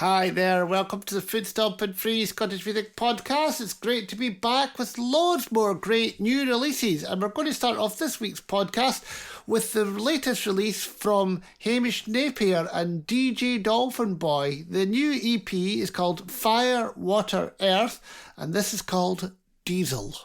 Hi there, welcome to the Food Stompin Free Scottish Music Podcast. It's great to be back with loads more great new releases, and we're going to start off this week's podcast with the latest release from Hamish Napier and DJ Dolphin Boy. The new EP is called Fire, Water, Earth, and this is called Diesel.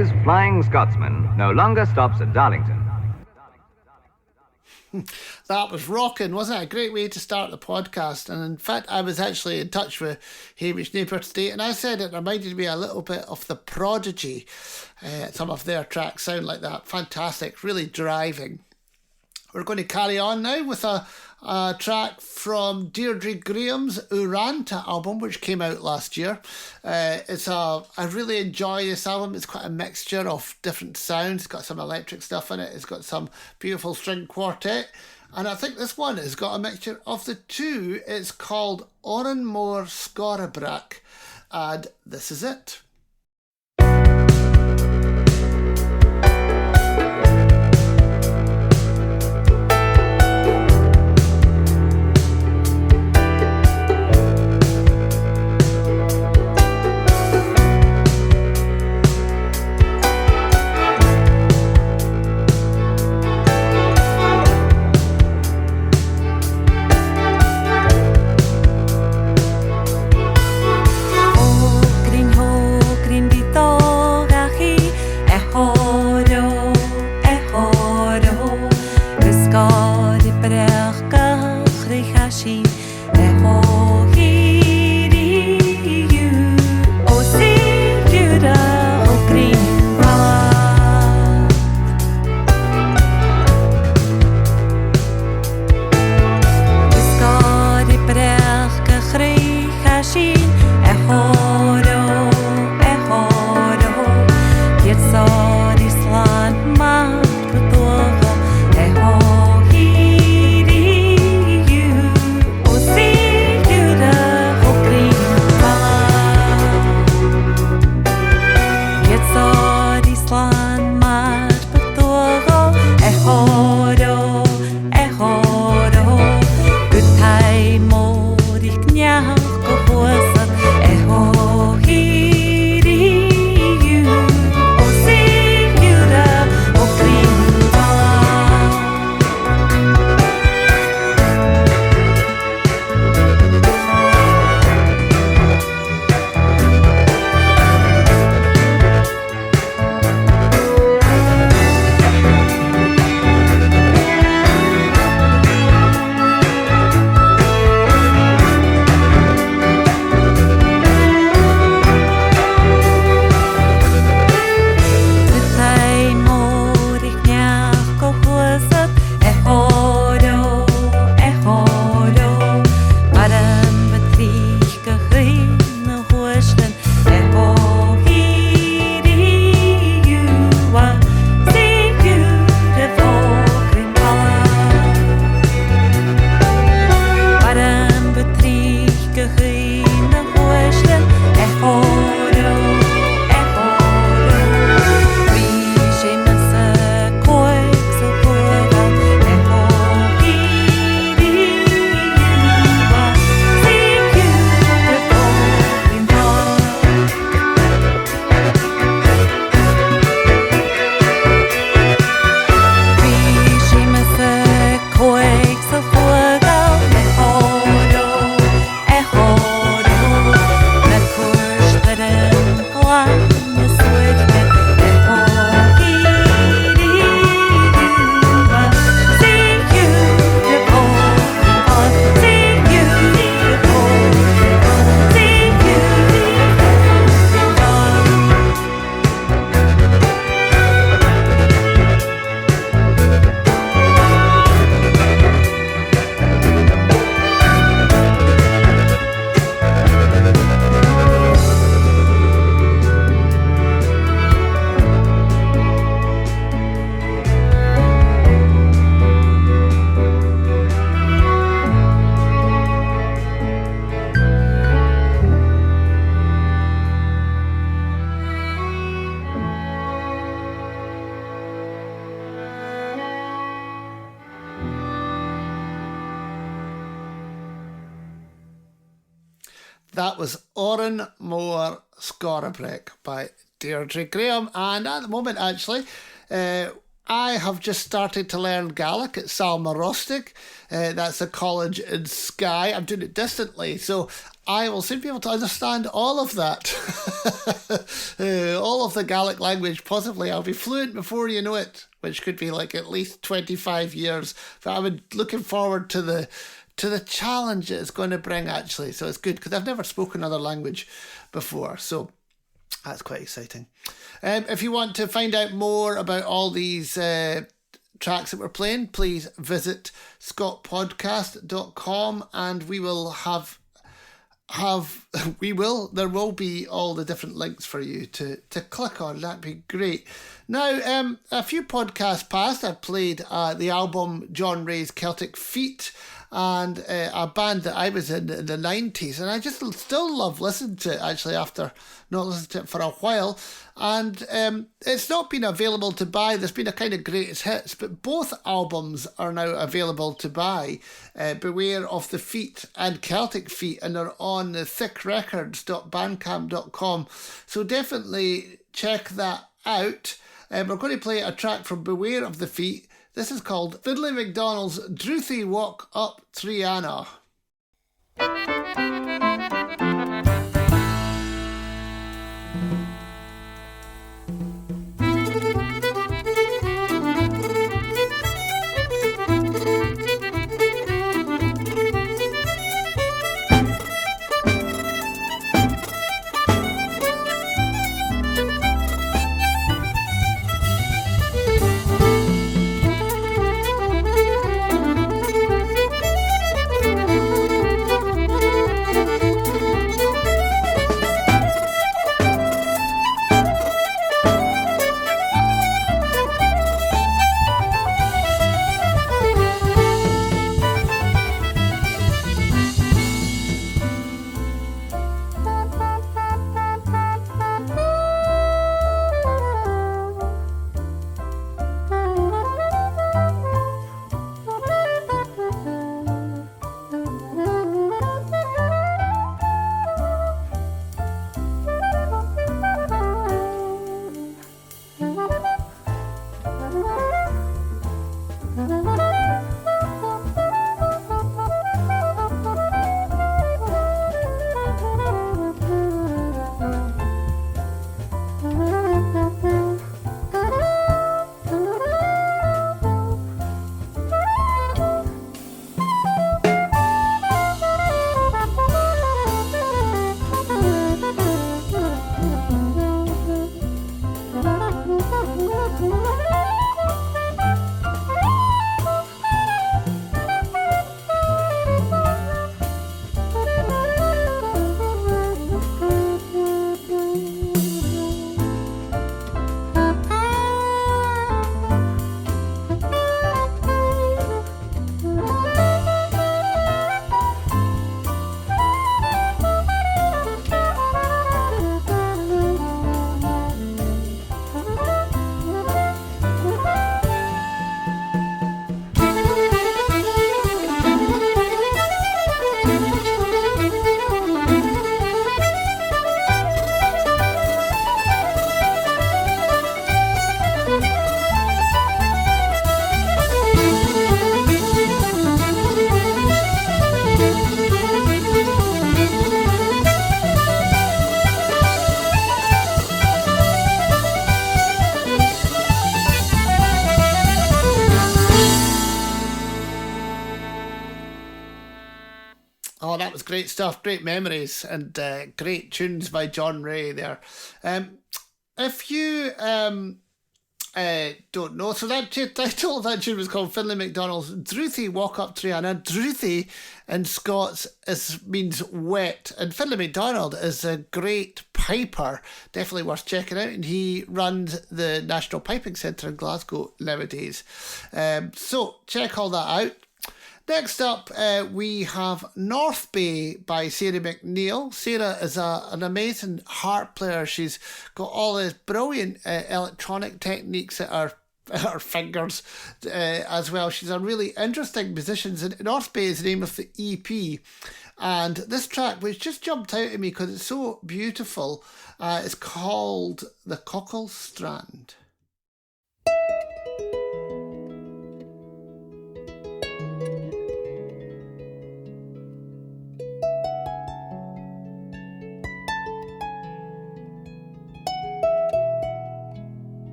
Railways Flying Scotsman no longer stops at Darlington. That was rocking, wasn't it? A great way to start the podcast. And in fact, I was actually in touch with Hamish Napier today, and I said it reminded me a little bit of The Prodigy. Some of their tracks sound like that. Fantastic, really driving. We're going to carry on now with a track from Deirdre Graham's Uranta album, which came out last year. I really enjoy this album. It's quite a mixture of different sounds. It's got some electric stuff in it. It's got some beautiful string quartet. And I think this one has got a mixture of the two. It's called Oran Mór Scorabrach. And this is it. That was Oran Mór Scorabrach by Deirdre Graham. And at the moment, actually, I have just started to learn Gaelic at Salmarostig. That's a college in Skye. I'm doing it distantly. So I will soon be able to understand all of that. All of the Gaelic language, possibly. I'll be fluent before you know it, which could be like at least 25 years. But I'm looking forward to the challenge it's going to bring, actually. So it's good, because I've never spoken another language before. So that's quite exciting. If you want to find out more about all these tracks that we're playing, please visit scottpodcast.com, and there will be all the different links for you to click on. That'd be great. Now, a few podcasts past, I played the album John Ray's Celtic Feet, and a band that I was in the 90s, and I just still love listening to it, actually, after not listening to it for a while. And it's not been available to buy. There's been a kind of greatest hits, but both albums are now available to buy. Beware of the Feet and Celtic Feet, and they're on the thickrecords.bandcamp.com. So definitely check that out. We're going to play a track from Beware of the Feet. This is called Fiddly McDonald's Druthie Walk Up Triana. Oh, that was great stuff, great memories, and great tunes by John Ray there. If you don't know, so that title of that tune was called Fiddly McDonald's Druthie Walk Up Triana. Druthie in Scots means wet, and Fiddly McDonald is a great piper, definitely worth checking out, and he runs the National Piping Centre in Glasgow nowadays. So check all that out. Next up, we have North Bay by Sarah McNeil. Sarah is an amazing harp player. She's got all these brilliant electronic techniques at her fingers as well. She's a really interesting musician. And North Bay is the name of the EP. And this track, which just jumped out at me because it's so beautiful, is called The Cockle Strand.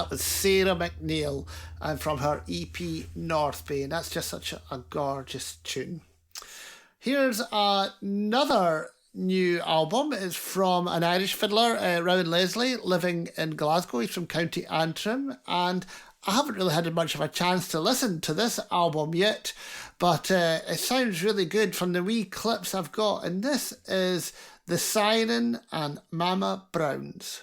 that was Sarah McNeil and from her EP North Bay, and that's just such a gorgeous tune. Here's another new album. It's from an Irish fiddler, Rowan Leslie, living in Glasgow. He's from County Antrim, and I haven't really had much of a chance to listen to this album yet, but it sounds really good from the wee clips I've got, and this is The Siren and Mama Brown's.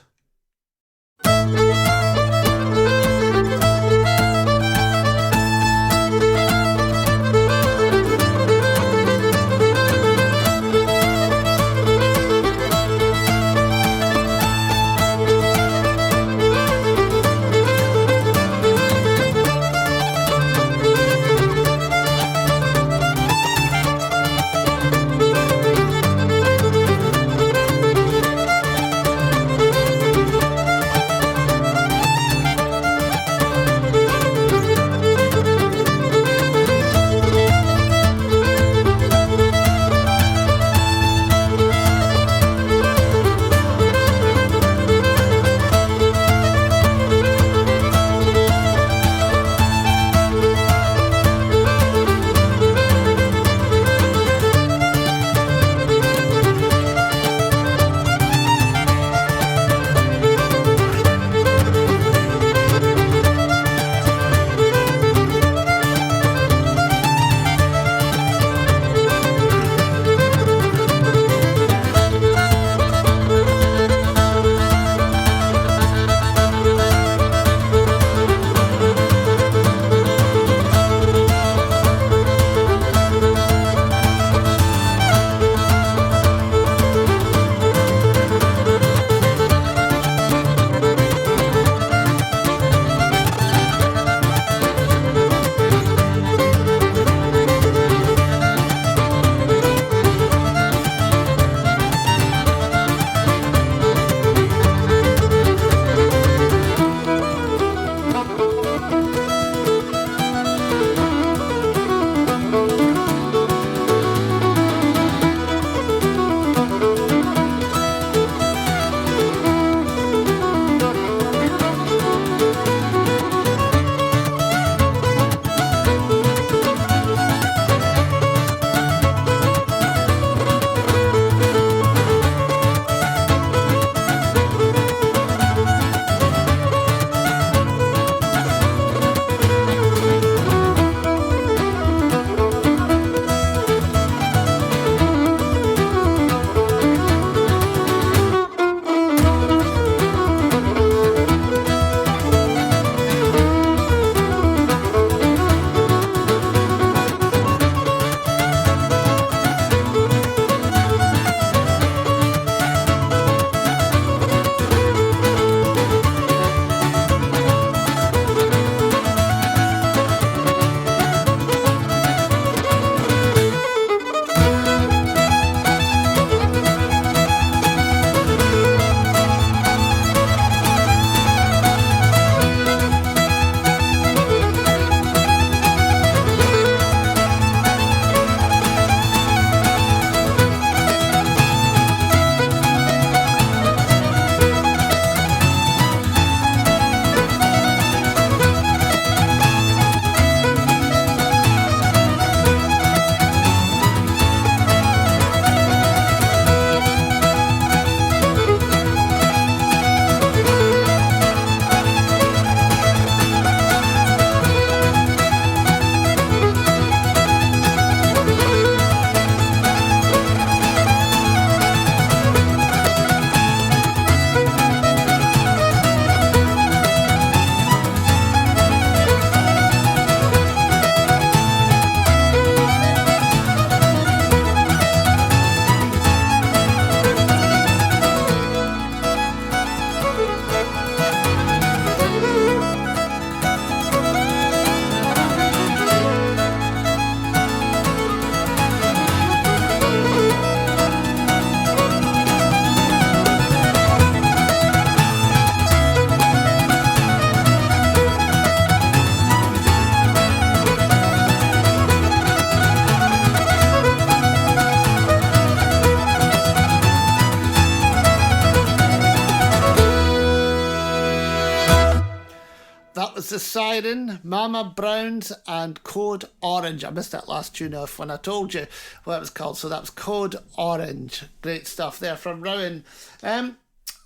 Siren, Mama Brown's and Code Orange. I missed that last tune off when I told you what it was called, so that was Code Orange. Great stuff there from Rowan.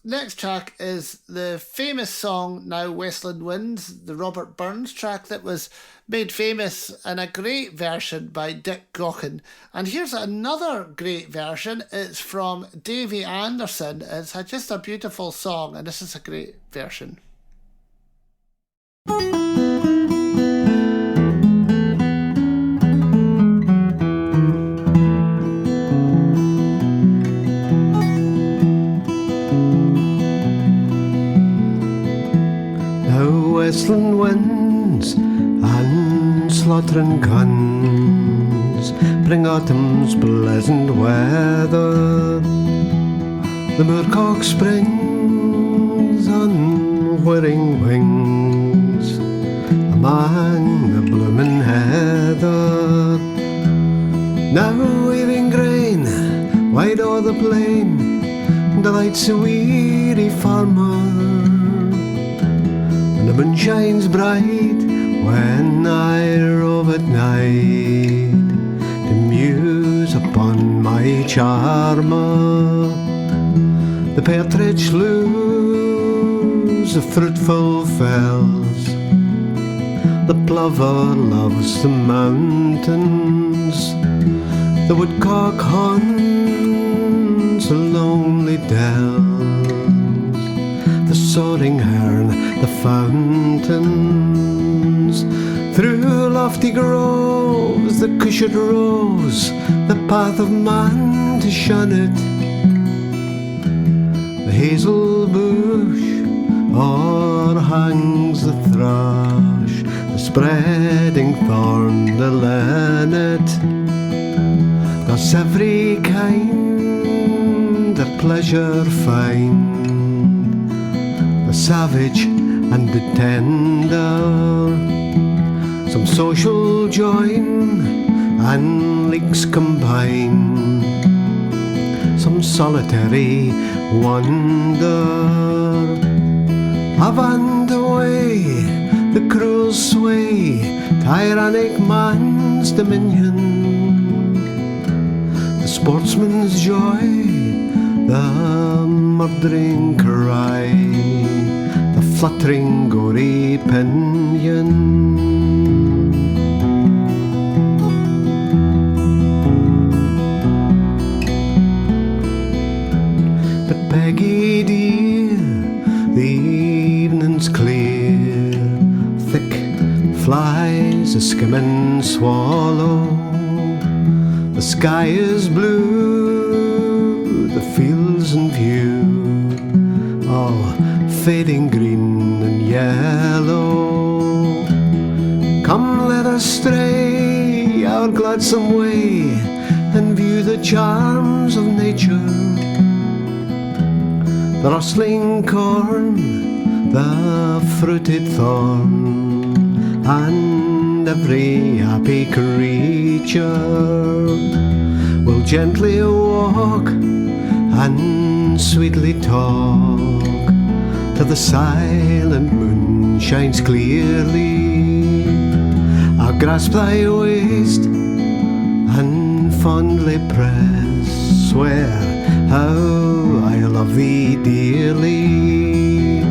Next track is the famous song Now Westlin Wins, the Robert Burns track that was made famous in a great version by Dick Gaughan. And here's another great version. It's from Davie Anderson. It's just a beautiful song, and this is a great version. Westlin winds and slaughtering guns bring autumn's pleasant weather. The moorcock springs on whirring wings among the blooming heather. Now weaving grain wide o'er the plain delights a weary farmer. The moon shines bright when I rove at night to muse upon my charmer. The partridge loos the fruitful fells, the plover loves the mountains, the woodcock haunts the lonely dells, the soaring hern the fountains. Through lofty groves the cushat roves, the path of man to shun it. The hazel bush o'erhangs the thrush, the spreading thorn the linnet. Thus every kind their pleasure find, the savage and the tender. Some social join and leaks combine, some solitary wander. Avant away the cruel sway, tyrannic man's dominion. The sportsman's joy, the murdering cry, the fluttering gory pinion. But Peggy dear, the evening's clear, thick flies a skimming swallow. The sky is blue, the fields in view, all fading green and yellow. Come let us stray our gladsome way and view the charms of nature. The rustling corn, the fruited thorn, and every happy creature will gently walk and sweetly talk till the silent moon shines clearly. I'll grasp thy waist and fondly press, swear how I love thee dearly.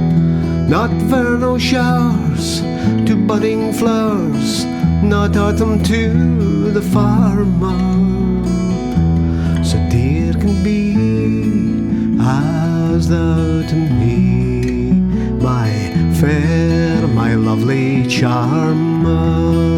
Not vernal showers to budding flowers, not autumn to the farmer, so dear can be as thou to me, my fair, my lovely charmer.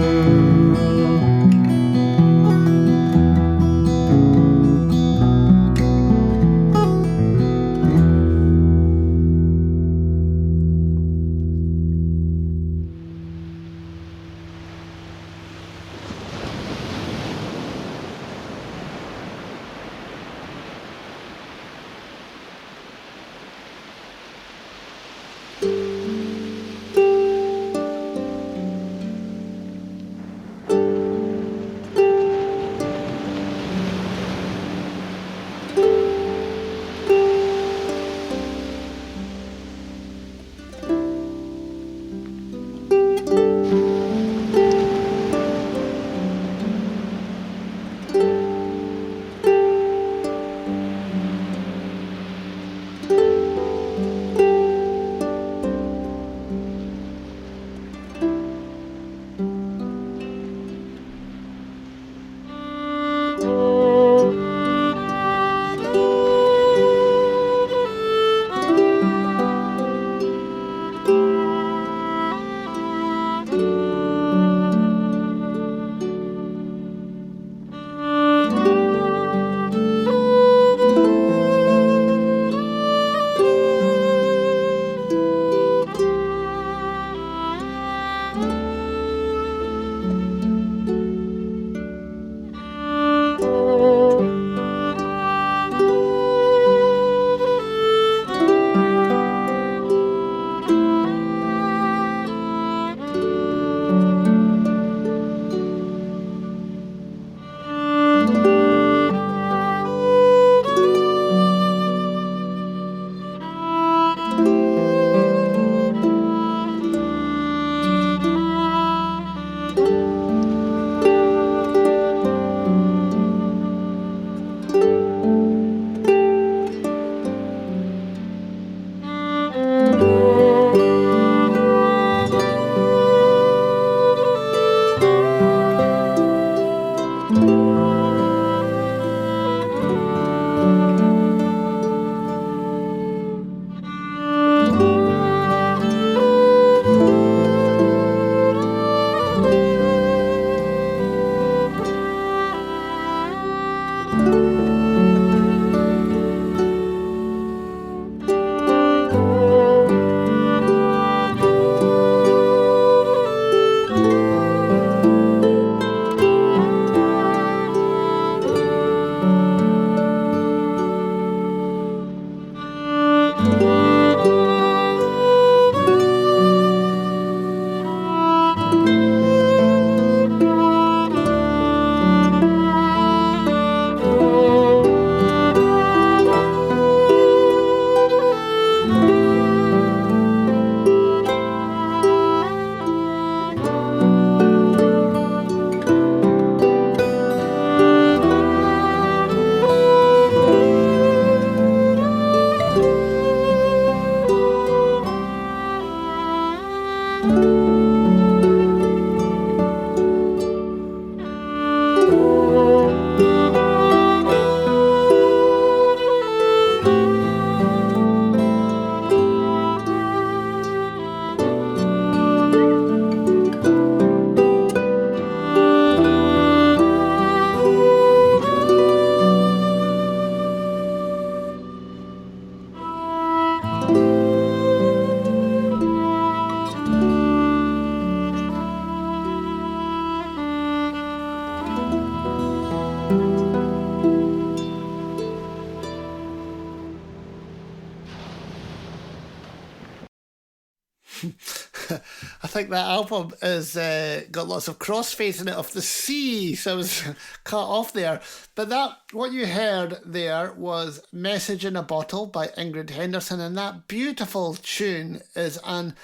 I think that album has got lots of crossface in it of the sea, so I was cut off there. But that, what you heard there was Message in a Bottle by Ingrid Henderson, and that beautiful tune is an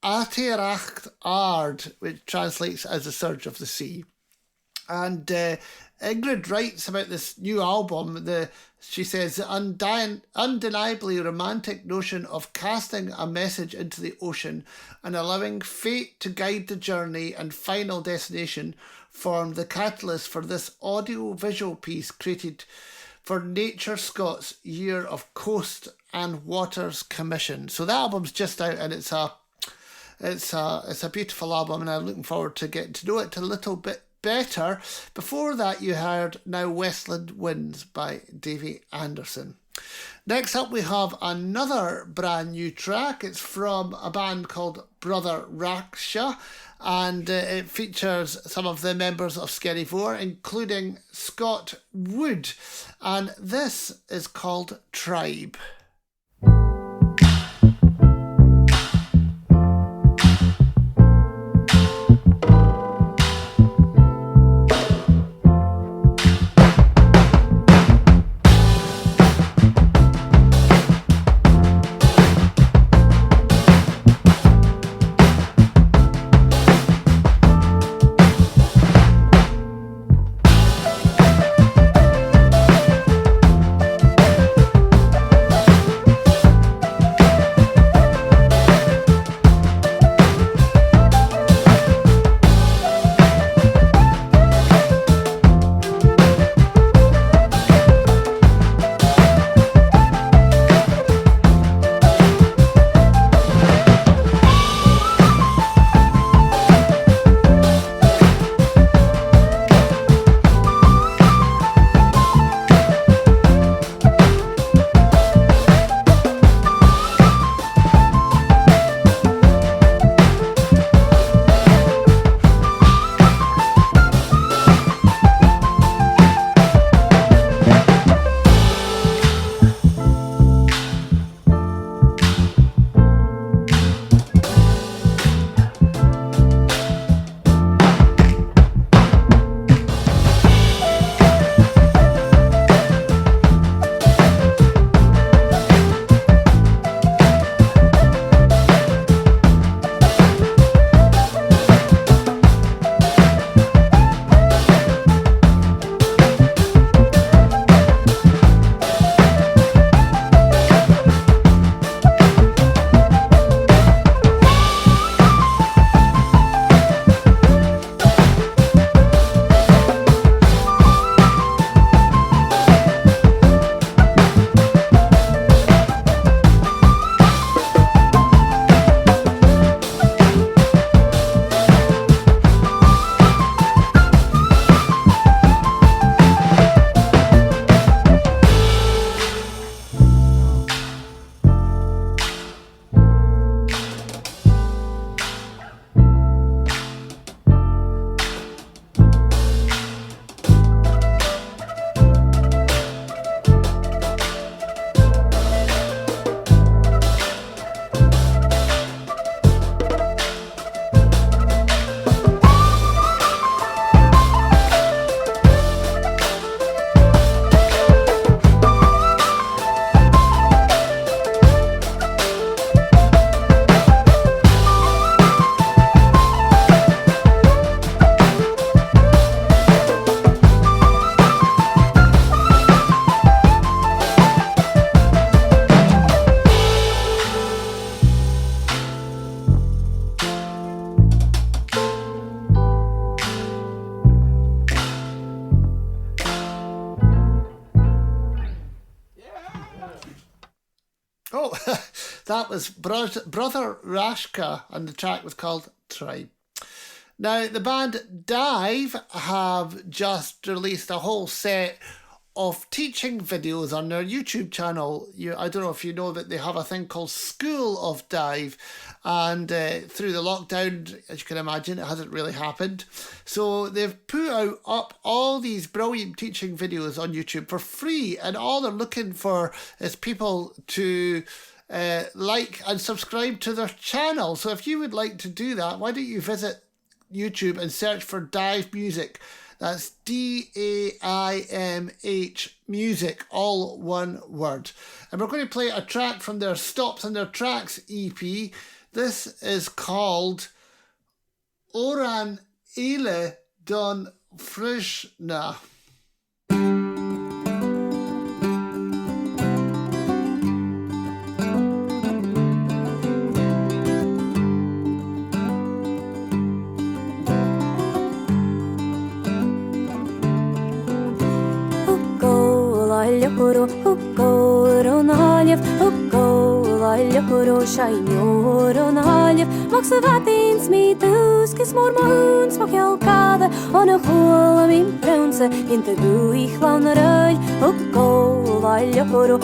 Ateracht Ard, which translates as the Surge of the Sea. And Ingrid writes about this new album. She says the undeniably romantic notion of casting a message into the ocean and allowing fate to guide the journey and final destination formed the catalyst for this audio-visual piece created for Nature Scott's Year of Coast and Waters Commission. So that album's just out, and it's a beautiful album, and I'm looking forward to getting to know it a little bit better. Before that, you heard Now Westland Winds by Davie Anderson. Next up, we have another brand new track. It's from a band called Brother Raksha, and it features some of the members of Skerryvore, including Scott Wood, and this is called Tribe. That was Brother Rashka, and the track was called Tribe. Now, the band Dive have just released a whole set of teaching videos on their YouTube channel. I don't know if you know that they have a thing called School of Dive, and through the lockdown, as you can imagine, it hasn't really happened. So they've put up all these brilliant teaching videos on YouTube for free, and all they're looking for is people to like and subscribe to their channel. So if you would like to do that, why don't you visit YouTube and search for Dive Music. That's DAIMH Music, all one word. And we're going to play a track from their Stops and Their Tracks EP. This is called Oran Ile Don Frishna. Shainorunaljev, Maksavatins mītus, kas mormons pakjelkāda, un a hola min brunse, inte du ich launarăļ, Ukkolailjapuru,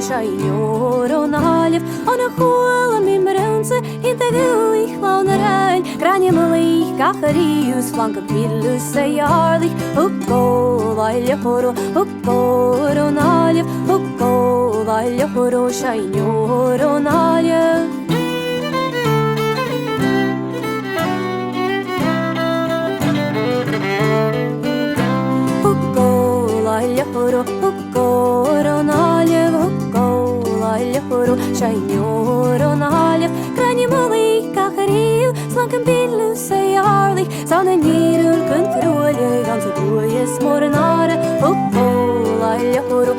Shainorunaljev, un a hola min brunse, inte du ich launarăļ, Granjamalich, Kacharijus, flanka pillus, sejarlich, Ukkolailjapuru, Shainorunaljev. Shainorunaljev, Granjamalich, Kacharijus, flanka pillus, sejarlich, Sanne nirul kunt vroļe, ganse dojes mornare, Ukkolailjapuru,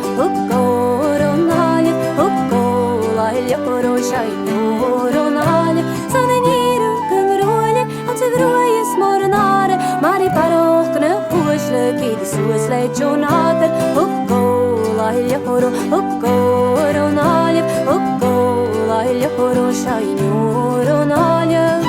Shainorunaljev, Sanne nirul kunt vroļe, ganse dojes mornare, Mari parochtne huisle, kidi suisle jonater, Ukkolailjapuru, Shainorunaljev.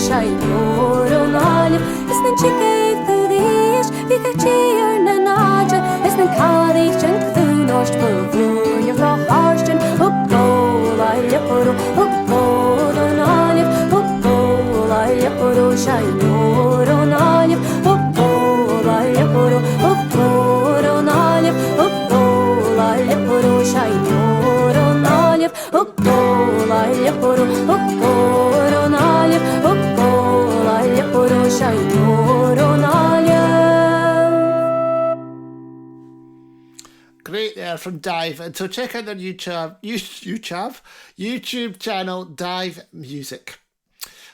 Shainorunaljev, es nen chikei thudish, vika chier nanaja, es nen kadich chen thunost pavunja fra harsten, Ukkolailjapuru, Shainorunaljev, Ukkolailjapuru, Shainorunaljev, Ukkolailjapuru, Great there from Dive. And so check out their YouTube channel, Dive Music.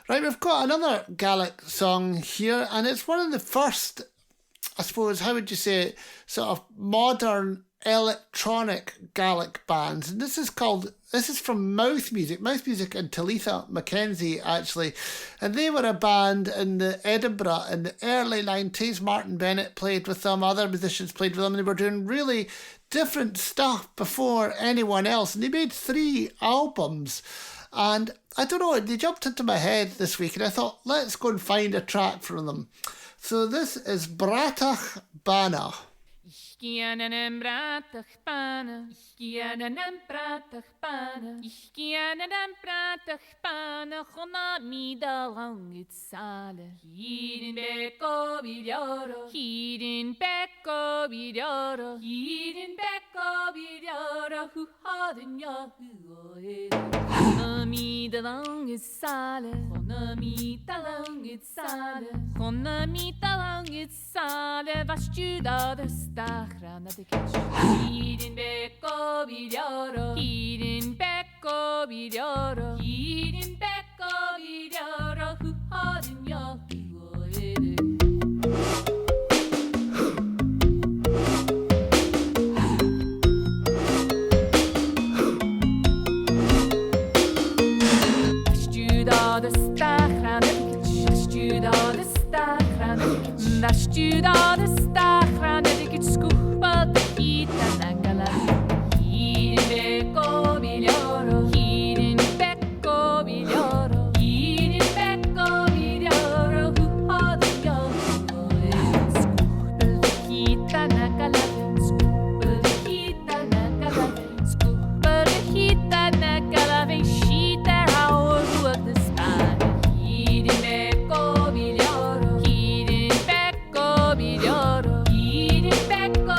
Right, we've got another Gaelic song here, and it's one of the first, I suppose, how would you say it, sort of modern electronic Gaelic bands. And this is from Mouth Music and Talitha Mackenzie, actually. And they were a band in the Edinburgh in the early 90s. Martin Bennett played with them, other musicians played with them, and they were doing really different stuff before anyone else. And they made 3 albums. And I don't know, they jumped into my head this week, and I thought, let's go and find a track from them. So this is Bratach Bana. Kianen bratig panen, kianen bratig panen, kianen bratig panen, gonna mi da lang het sale. Hier in Becco Viglioro, hier in Becco Viglioro, hier in Becco Viglioro, hoe hadden ja hoe gonna mi da lang het sale, gonna mi da lang het sale, gonna mi da lang het sale, was je dat de sta. Hier in Becco Viglioro, hier in Becco Viglioro, hier in Becco Viglioro, hoe hadden ja Becco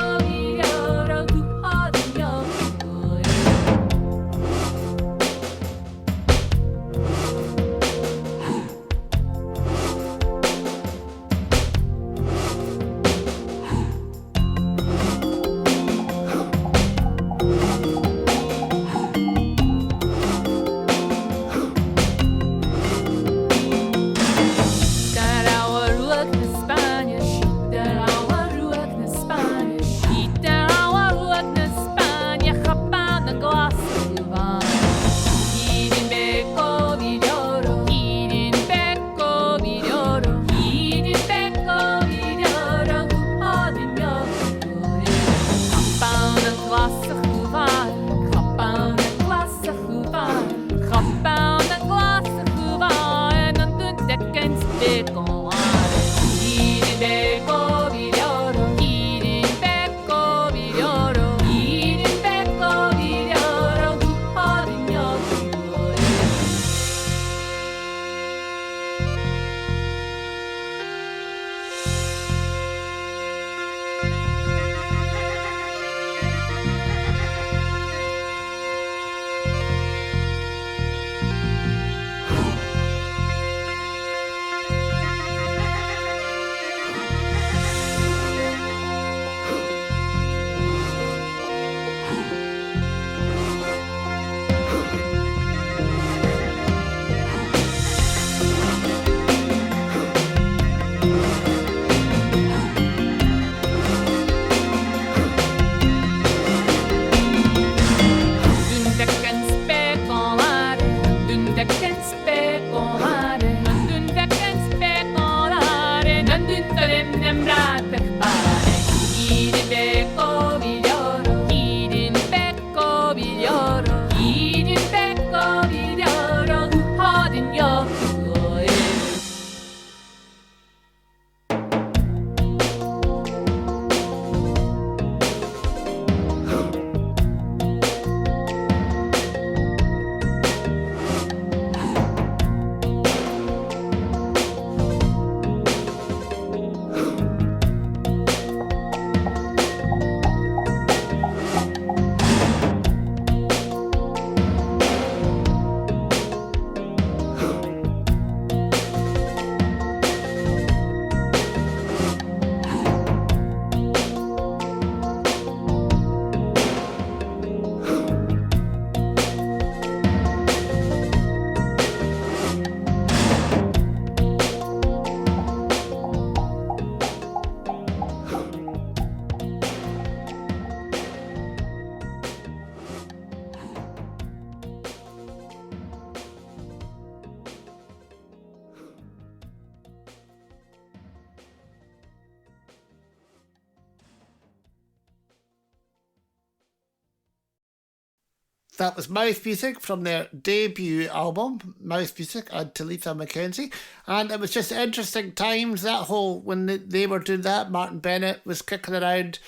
That was Mouth Music from their debut album, Mouth Music, and Talitha Mackenzie. And it was just interesting times, that whole, when they were doing that, Martin Bennett was kicking around,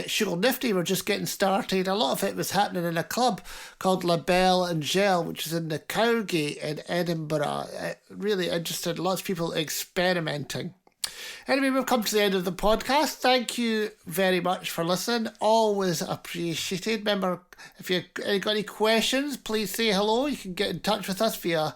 Sugar Nifty were just getting started. A lot of it was happening in a club called La Belle and Gel, which is in the Cowgate in Edinburgh. Really interesting, lots of people experimenting. Anyway, we've come to the end of the podcast. Thank you very much for listening. Always appreciated. Remember, if you've got any questions, please say hello. You can get in touch with us via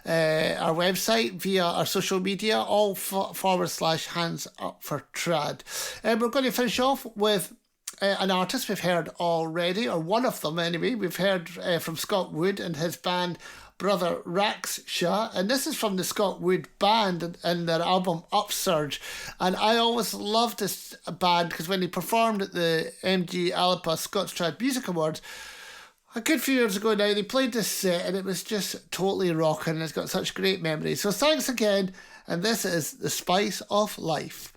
our website, via our social media, all /hands up for trad. We're going to finish off with an artist we've heard already, or one of them anyway. We've heard from Scott Wood and his band Brother Raksha, and this is from the Scott Wood Band and their album Upsurge. And I always loved this band because when they performed at the MG Alapa Scots Trad Music Awards a good few years ago now, they played this set and it was just totally rocking. It's got such great memories. So thanks again, and this is The Spice of Life.